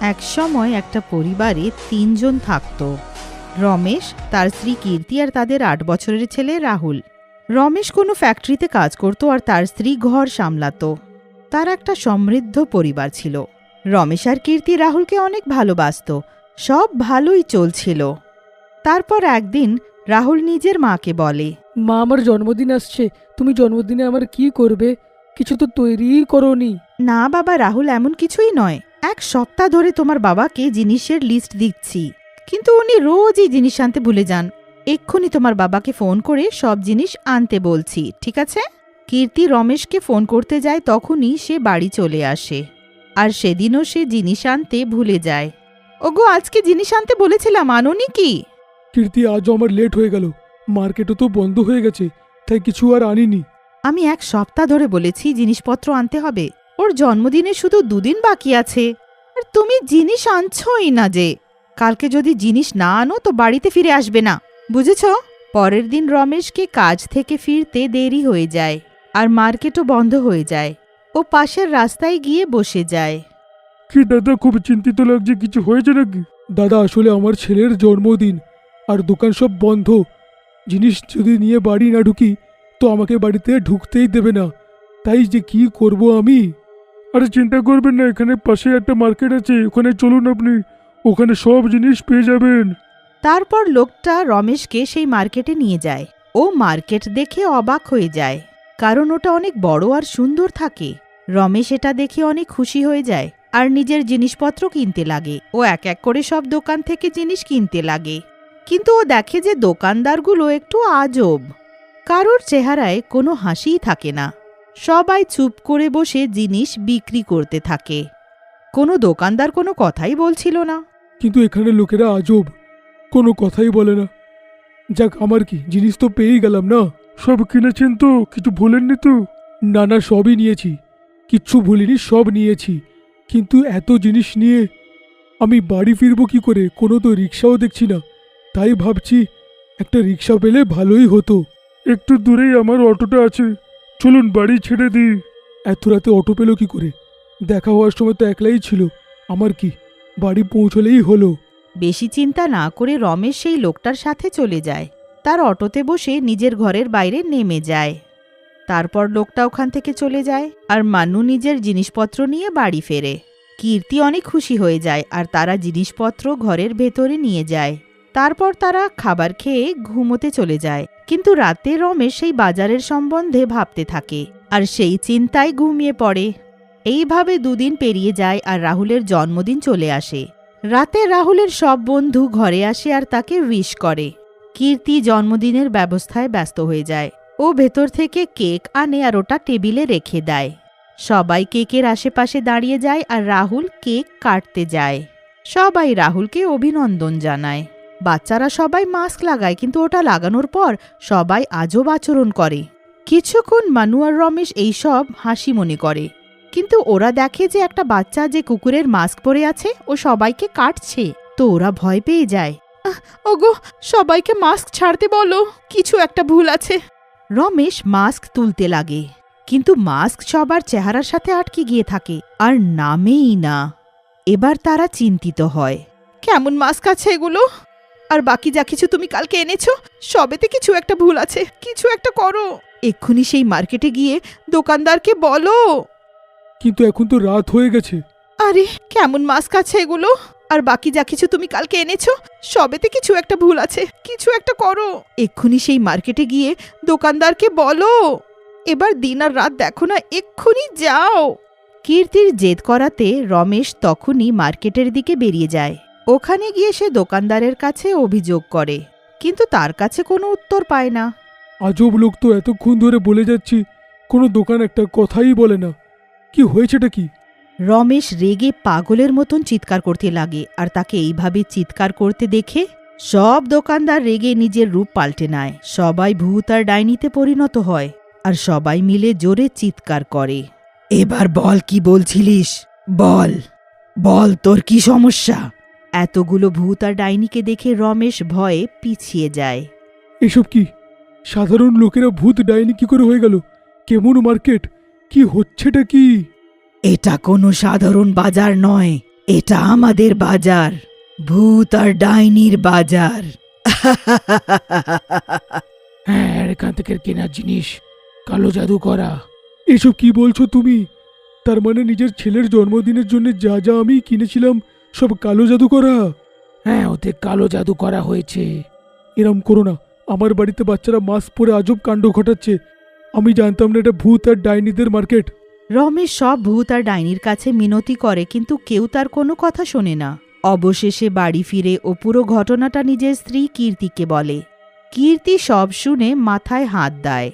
একসময় একটা পরিবারে ৩ জন থাকত। রমেশ, তার স্ত্রী কীর্তি আর তাদের ৮ বছরের ছেলে রাহুল। রমেশ কোনো ফ্যাক্টরিতে কাজ করত আর তার স্ত্রী ঘর সামলাত। তার একটা সমৃদ্ধ পরিবার ছিল। রমেশ আর কীর্তি রাহুলকে অনেক ভালোবাসত। সব ভালোই চলছিল। তারপর একদিন রাহুল নিজের মাকে বলে, মা, আমার জন্মদিন আসছে, তুমি জন্মদিনে আমার কি করবে? কিছু তো তৈরিই করোনি। না বাবা রাহুল, এমন কিছুই নয়। ১ সপ্তাহ ধরে তোমার বাবাকে জিনিসের লিস্ট দিচ্ছি, কিন্তু উনি রোজই জিনিস আনতে ভুলে যান। এক্ষুনি তোমার বাবাকে ফোন করে সব জিনিস আনতে বলছি, ঠিক আছে? কীর্তি রমেশকে ফোন করতে যায়, তখনই সে বাড়ি চলে আসে। আর সেদিনও সে জিনিস আনতে ভুলে যায়। ওগো, আজকে জিনিস আনতে বলেছিলাম, আনোনি কি? কীর্তি, আজও আমার লেট হয়ে গেল। মার্কেটও তো বন্ধ হয়ে গেছে, তাই কিছু আর আনিনি। আমি ১ সপ্তাহ ধরে বলেছি জিনিসপত্র আনতে হবে। ওর জন্মদিনে শুধু ২ দিন বাকি আছে, আর তুমি জিনিস আনছই না যে। কালকে যদি জিনিস না আনো তো বাড়িতে ফিরে আসবে না, বুঝেছ? পরের দিন রমেশকে কাজ থেকে ফিরতে দেরি হয়ে যায়, আর মার্কেটও বন্ধ হয়ে যায়। ও পাশের রাস্তায় গিয়ে বসে যায়। কি দাদা, খুব চিন্তিত লাগছে, কিছু হয়েছে নাকি? দাদা, আসলে আমার ছেলের জন্মদিন, আর দোকান সব বন্ধ। জিনিস যদি নিয়ে বাড়ি না ঢুকি তো আমাকে বাড়িতে ঢুকতেই দেবে না। তাই যে কি করব আমি। আরে চিন্তা করবেন না, এখানে পাশে একটা মার্কেট আছে, ওখানে চলুন আপনি, ওখানে সব জিনিস পেয়ে যাবেন। তারপর লোকটা রমেশকে সেই মার্কেটে নিয়ে যায়। ও মার্কেট দেখে অবাক হয়ে যায়, কারণ ওটা অনেক বড় আর সুন্দর থাকে। রমেশ এটা দেখে অনেক খুশি হয়ে যায় আর নিজের জিনিসপত্র কিনতে লাগে। ও এক এক করে সব দোকান থেকে জিনিস কিনতে লাগে, কিন্তু ও দেখে যে দোকানদারগুলো একটু আজব। কারোর চেহারায় কোনো হাসিই থাকে না। সবাই চুপ করে বসে জিনিস বিক্রি করতে থাকে। কোনো দোকানদার কোনো কথাই বলছিল না। কিন্তু এখানে লোকেরা আজব, কোনো কথাই বলে না। যাক, আমার কি, জিনিস তো পেয়েই গেলাম না। সব কিনেছেন তো? কিছু ভুলেননি তো? না না, সবই নিয়েছি, কিচ্ছু ভুলিনি, সব নিয়েছি। কিন্তু এত জিনিস নিয়ে আমি বাড়ি ফিরবো কি করে? কোনো তো রিক্সাও দেখছি না। তাই ভাবছি একটা রিক্সা পেলে ভালোই হতো। একটু দূরেই আমার অটোটা আছে, চলুন বাড়ি ছেড়ে দিই। এত রাতে অটো পেল কি করে? দেখা হওয়ার সময় তো একলাই ছিল। আমার কি, বাড়ি পৌঁছলেই হলো। বেশি চিন্তা না করে রমেশ সেই লোকটার সাথে চলে যায়। তার অটোতে বসে নিজের ঘরের বাইরে নেমে যায়। তারপর লোকটা ওখান থেকে চলে যায়, আর মানু নিজের জিনিসপত্র নিয়ে বাড়ি ফেরে। কীর্তি অনেক খুশি হয়ে যায়, আর তারা জিনিসপত্র ঘরের ভেতরে নিয়ে যায়। তারপর তারা খাবার খেয়ে ঘুমোতে চলে যায়। কিন্তু রাতে রমেশ সেই বাজারের সম্বন্ধে ভাবতে থাকে, আর সেই চিন্তায় ঘুমিয়ে পড়ে। এইভাবে ২ দিন পেরিয়ে যায়, আর রাহুলের জন্মদিন চলে আসে। রাতে রাহুলের সব বন্ধু ঘরে আসে আর তাকে উইশ করে। কীর্তি জন্মদিনের ব্যবস্থায় ব্যস্ত হয়ে যায়। ও ভেতর থেকে কেক আনে আর ওটা টেবিলে রেখে দেয়। সবাই কেকের আশেপাশে দাঁড়িয়ে যায় আর রাহুল কেক কাটতে যায়। সবাই রাহুলকে অভিনন্দন জানায়। বাচ্চারা সবাই মাস্ক লাগায়, কিন্তু ওটা লাগানোর পর সবাই আজব আচরণ করে। কিছুক্ষণ মানু আর রমেশ এইসব হাসি মনে করে, কিন্তু ওরা দেখে যে একটা বাচ্চা যে কুকুরের মাস্ক পরে আছে ও সবাইকে কাটছে। তো ওরা ভয় পেয়ে যায়। ওগো, সবাইকে মাস্ক ছাড়তে বলো, কিছু একটা ভুল আছে। রমেশ মাস্ক তুলতে লাগে, কিন্তু মাস্ক সবার চেহারার সাথে আটকে গিয়ে থাকে আর নামেই না। এবার তারা চিন্তিত হয়, কেমন মাস্ক আছে এগুলো? আর বাকি যা কিছু তুমি কালকে এনেছো, সবেতে কিছু একটা ভুল আছে, কিছু একটা করো। এক্ষুনি সেই মার্কেটে গিয়ে দোকানদারকে বলো। কিন্তু এখন তো রাত হয়ে গেছে। আরে, কেমন মাস্ক আছে এগুলো? আর বাকি যা কিছু তুমি কালকে এনেছো, সবেতে কিছু একটা ভুল আছে, কিছু একটা করো। এক্ষুনি সেই মার্কেটে গিয়ে দোকানদারকে বলো। এবার দিন আর রাত দেখো না, এক্ষুনি যাও। কীর্তির জেদ করাতে রমেশ তখনই মার্কেটের দিকে বেরিয়ে যায়। ওখানে গিয়ে সে দোকানদারের কাছে অভিযোগ করে, কিন্তু তার কাছে কোনো উত্তর পায় না। আজব লোক তো, এতক্ষণ ধরে বলে যাচ্ছি, কোনো দোকান একটা কথাই বলে না। কি হয়েছেটা কি? রমেশ রেগে পাগলের মতন চিৎকার করতে লাগে, আর তাকে এইভাবে চিৎকার করতে দেখে সব দোকানদার রেগে নিজের রূপ পাল্টে নেয়। সবাই ভূত আর ডাইনিতে পরিণত হয়, আর সবাই মিলে জোরে চিৎকার করে। এবার বল, কি বলছিলিস? বল বল, তোর কি সমস্যা? এতগুলো ভূত আর ডাইনিকে দেখে রমেশ ভয়ে পিছিয়ে যায়। এসব কি? সাধারণ লোকেরা ভূত ডাইনি কি করে হয়ে গেল? কেমন মার্কেট? কি হচ্ছেটা কি? এটা কোনো সাধারণ বাজার নয়, এটা আমাদের বাজার, ভূত আর ডাইনির বাজার। হ্যাঁ, আর এখান থেকে কেনার জিনিস কালো জাদু করা। এসব কি বলছো তুমি? তার মানে নিজের ছেলের জন্মদিনের জন্য যা যা আমি কিনেছিলাম সব কালো জাদু করা? হ্যাঁ, ওতে কালো জাদু করা হয়েছে। এরম করো না, আমার বাড়িতে বাচ্চারা মাস্ক পরে আজব কাণ্ড ঘটাচ্ছে। আমি জানতাম না এটা ভূত আর ডাইনিদের মার্কেট। রমেশ সব ভূত আর ডাইনির কাছে মিনতি করে, কিন্তু কেউ তার কোনো কথা শোনে না। অবশেষে বাড়ি ফিরে ও পুরো ঘটনাটা নিজের স্ত্রী কীর্তিকে বলে। কীর্তি সব শুনে মাথায় হাত দেয়।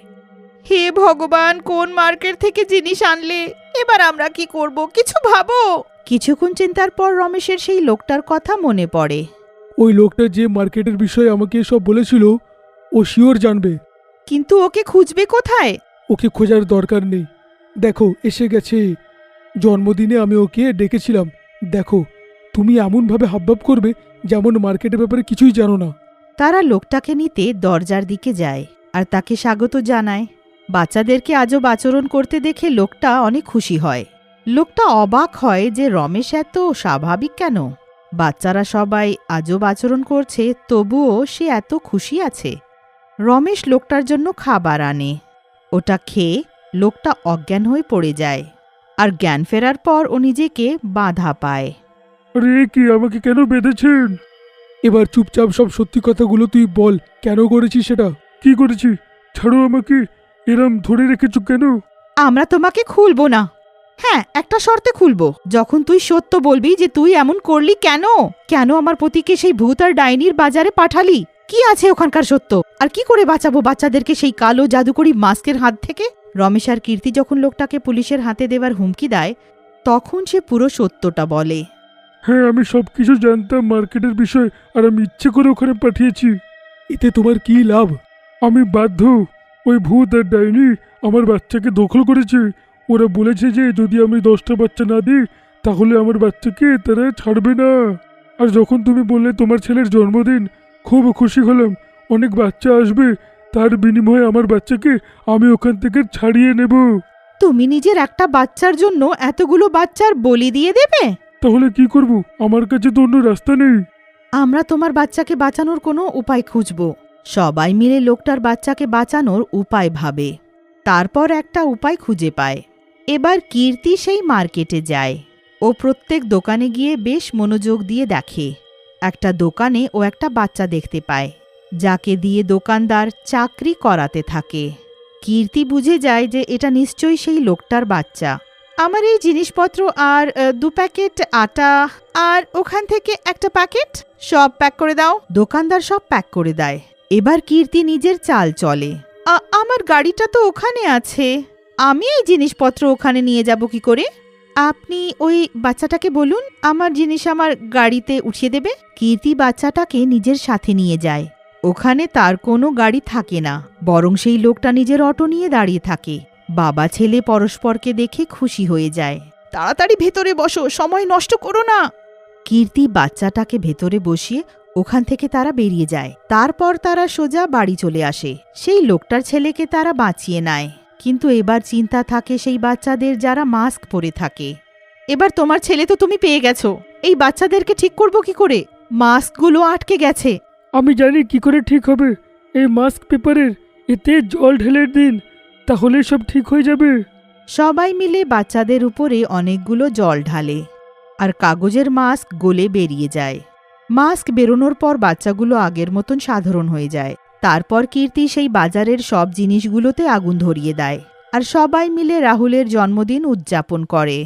হে ভগবান, কোন মার্কেট থেকে জিনিস আনলে? এবার আমরা কি করব? কিছু ভাবো। কিছুক্ষণ চিন্তার পর রমেশের সেই লোকটার কথা মনে পড়ে। ওই লোকটা যে মার্কেটের বিষয়ে আমাকে সব বলেছিল, ও শিওর জানবে। কিন্তু ওকে খুঁজবে কোথায়? ওকে খোঁজার দরকার নেই। দেখো, এসে গেছে। জন্মদিনে আমি ওকে ডেকেছিলাম। দেখো, তুমি এমনভাবে হাবভাব করবে যেমন মার্কেটের ব্যাপারে কিছুই জানো না। তারা লোকটাকে নিতে দরজার দিকে যায় আর তাকে স্বাগত জানায়। বাচ্চাদেরকে আজব আচরণ করতে দেখে লোকটা অনেক খুশি হয়। লোকটা অবাক হয় যে রমেশ এত স্বাভাবিক কেন। বাচ্চারা সবাই আজব আচরণ করছে, তবুও সে এত খুশি আছে। রমেশ লোকটার জন্য খাবার আনে। ওটা খেয়ে লোকটা অজ্ঞান হয়ে পড়ে যায়, আর জ্ঞান ফেরার পর ও নিজেকে বাধা পায়। আরে কি, আমাকে কেন বেঁধেছেন? এবার চুপচাপ সব সত্যি কথাগুলো তুই বল, কেন করেছিস সেটা? কি করেছি? ছাড়ো আমাকে। এরম ধরে রেখেছো কেন? আমরা তোমাকে খুলবো না। হ্যাঁ, একটা শর্তে খুলবো, যখন তুই সত্য বলবি যে তুই এমন করলি কেন। কেন আমার পতিকে সেই ভূত আর ডাইনির বাজারে পাঠালি? কি আছে ওখানকার সত্য? আর কি করে বাঁচাবো বাচ্চাদেরকে সেই কালো জাদুকরি মাস্কের হাত থেকে? রমেশ আর কীর্তি যখন লোকটাকে পুলিশের হাতে দেওয়ার হুমকি দেয়, তখন সে পুরো সত্যটা বলে। হ্যাঁ, আমি সবকিছু জানতাম মার্কেটের বিষয়, আর আমি ইচ্ছে করে ওখানে পাঠিয়েছি। এতে তোমার কি লাভ? আমি বাধ্য। ওই ভূত আর ডাইনি আমার বাচ্চাকে দখল করেছে। ওরা বলেছে যে যদি আমি 10টা বাচ্চা না দিই তাহলে আমার বাচ্চাকে তারা ছাড়বে না। আর যখন তুমি বললে তোমার ছেলের জন্মদিন, খুব খুশি হলাম। অনেক বাচ্চা আসবে, তার বিনিময়ে আমার বাচ্চাকে আমি ওখান থেকে ছাড়িয়ে নেব। তুমি নিজের একটা বাচ্চার জন্য এতগুলো বাচ্চার বলি দিয়ে দেবে? তাহলে কি করব? আমার কাছে তো অন্য রাস্তা নেই। আমরা তোমার বাচ্চাকে বাঁচানোর কোনো উপায় খুঁজব। সবাই মিলে লোকটার বাচ্চাকে বাঁচানোর উপায় ভাবে। তারপর একটা উপায় খুঁজে পায়। এবার কীর্তি সেই মার্কেটে যায়। ও প্রত্যেক দোকানে গিয়ে বেশ মনোযোগ দিয়ে দেখে। একটা দোকানে ও একটা বাচ্চা দেখতে পায়, যাকে দিয়ে দোকানদার চাকরি করাতে থাকে। কীর্তি বুঝে যায় যে এটা নিশ্চয়ই সেই লোকটার বাচ্চা। আমার এই জিনিসপত্র আর 2 প্যাকেট আটা, আর ওখান থেকে একটা প্যাকেট, সব প্যাক করে দাও। দোকানদার সব প্যাক করে দেয়। এবার কীর্তি নিজের চাল চলে। আমার গাড়িটা তো ওখানে আছে, আমি এই জিনিসপত্র ওখানে নিয়ে যাব কি করে? আপনি ওই বাচ্চাটাকে বলুন আমার জিনিস আমার গাড়িতে উঠিয়ে দেবে। কীর্তি বাচ্চাটাকে নিজের সাথে নিয়ে যায়। ওখানে তার কোনো গাড়ি থাকে না, বরং সেই লোকটা নিজের অটো নিয়ে দাঁড়িয়ে থাকে। বাবা ছেলে পরস্পরকে দেখে খুশি হয়ে যায়। তাড়াতাড়ি ভেতরে বসো, সময় নষ্ট করো না। কীর্তি বাচ্চাটাকে ভেতরে বসিয়ে ওখান থেকে তারা বেরিয়ে যায়। তারপর তারা সোজা বাড়ি চলে আসে। সেই লোকটার ছেলেকে তারা বাঁচিয়ে নেয়, কিন্তু এবার চিন্তা থাকে সেই বাচ্চাদের যারা মাস্ক পরে থাকে। এবার তোমার ছেলে তো তুমি পেয়ে গেছো, এই বাচ্চাদেরকে ঠিক করবো কি করে? মাস্কগুলো আটকে গেছে। আমি জানি কি করে ঠিক হবে। এই মাস্ক পেপারের এতে জল ঢেলে দিন, তাহলে সব ঠিক হয়ে যাবে। সবাই মিলে বাচ্চাদের উপরে অনেকগুলো জল ঢালে, আর কাগজের মাস্ক গলে বেরিয়ে যায়। মাস্ক বেরোনোর পর বাচ্চাগুলো আগের মতন সাধারণ হয়ে যায়। তারপর কীর্তি সেই বাজারের সব জিনিসগুলোতে আগুন ধরিয়ে দেয়, আর সবাই মিলে রাহুলের জন্মদিন উদযাপন করে।